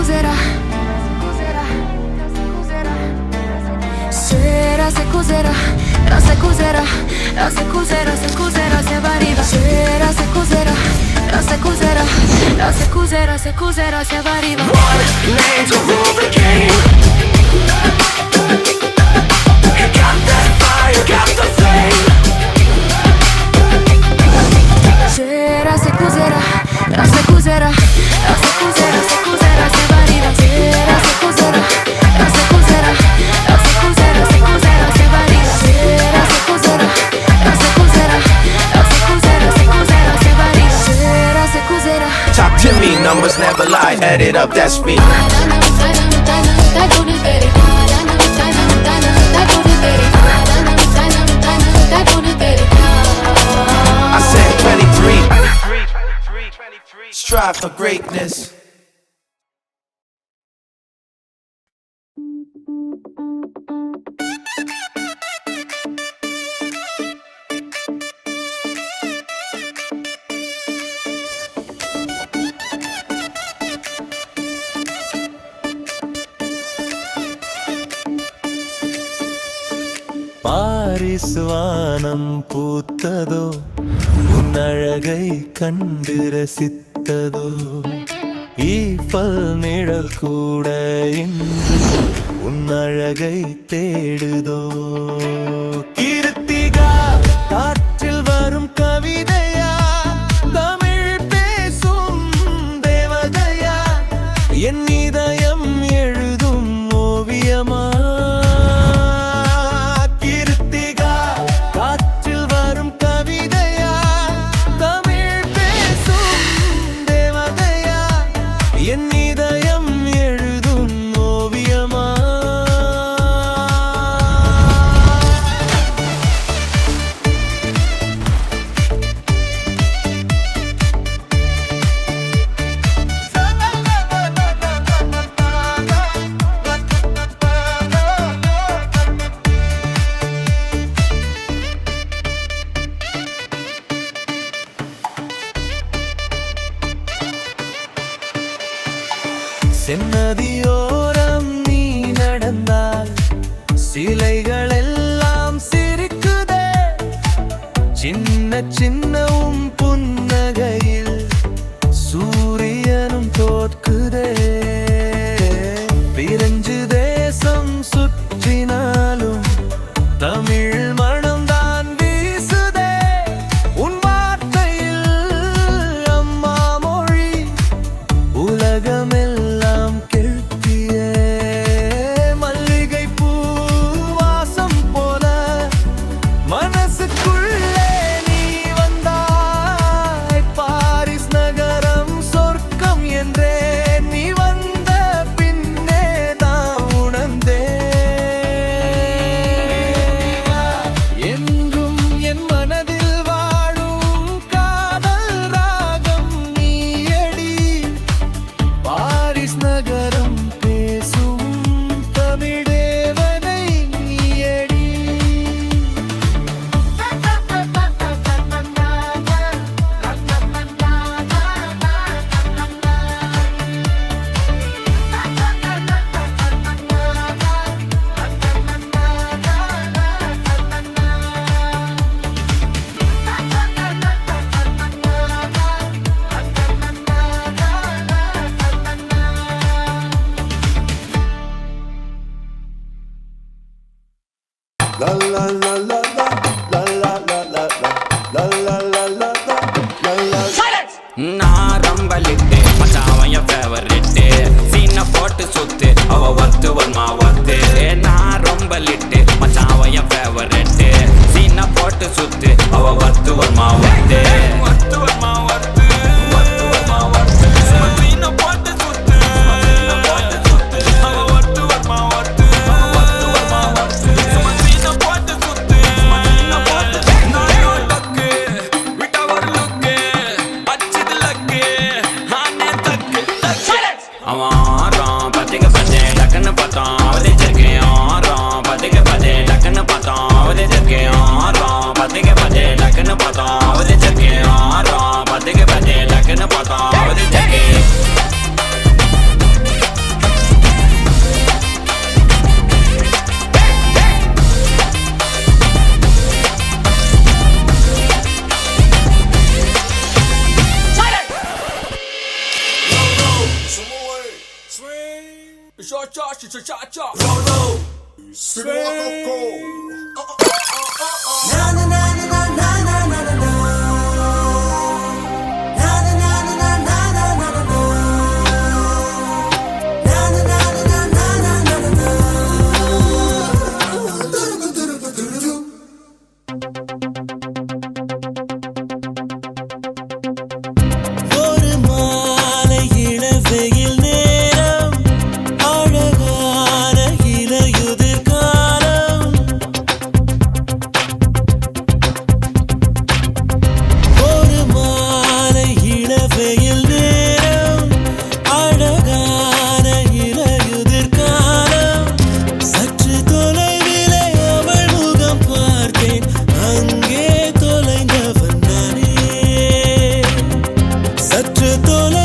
cos'era. Sera se cos'era, se cos'era, se cos'era, se cos'era, se variva. Sera se cos'era, se cos'era, se cos'era, se cos'era, se variva. One name to rule the game. You got that fire, got the flame. Sera se cos'era, se cos'era, se cos'era, se cos'era, se variva. Sera se cos'era, se cos'era, se cos'era, se cos'era, se variva. Sera se cos'era, se cos'era, se cos'era, se cos'era, se variva. Sera se cos'era. Talk to me, numbers never lie. Add it up, that's me. I said 23. Strive for greatness. Paris வானம் பூத்ததோ உன் அழகை கண்டு ரசித்ததோ Eiffel நிழல் கூட இன்று உன் அழகை தேடுதோ கீர்த்திகா காற்றில் வரும் கவிதையா தமிழ் பேசும் தேவதையா என் இதயம் எழுதும் ஓவியமா சென்னதியோரம் நீ நடந்தால் சிலைகள் எல்லாம் சிரிக்குதே சின்ன சின்னவும் புன்னகையில் சூரியனும் தோற்குதே பிரெஞ்சு தேசம் சுற்றினாலும் தமிழ் மனம்தான் வீசுதே உன் வார்த்தையில் அம்மா மொழி உலகமெல்லாம் நான் ரம்பலிட்டு மச்சான் என் ஃபேவரிட்டு சீனை போட்டு சுத்து அவ ஒர்த்து வருமா ஒர்த்து நான் ரம்பலிட்டு மச்சான் என் ஃபேவரிட்டு சீனை போட்டு சுத்து அவ ஒர்த்து வருமா ஒர்த்து ஒர்த்து வருமா ஒர்த்து ஒர்த்து வருமா ஒர்த்து சீனை போட்டு சுத்து அவ ஒர்த்து வருமா ஒர்த்து ஒர்த்து வருமா ஒர்த்து சீனை போட்டு சுத்து நான் டக்கு விட்டா ஒரு லுக்கு அவன் ஆறான் பத்திக்க பத்தே டக்குன்னு பார்த்தான் அவதிச்சிருக்கேன் ஆறான் பத்திக்க பத்தே டக்குன்னு பார்த்தான் அவதிச்சிருக்கேன் ஆறான் பத்திக்க பத்தே டக்குன்னு பார்த்தான் அவதிச்சிருக்கேன் ஆறான் பத்திக்க ஒரு மாலை இளவெயில் நேரம் அழகான இலையுதிர் காலம் ஒரு மாலை இளவெயில் நேரம் அழகான இலையுதிர் காலம் சற்று தொலைவிலே அவள் முகம் பார்த்தேன் அங்கே தொலைந்தவன் நானே சற்று தொலை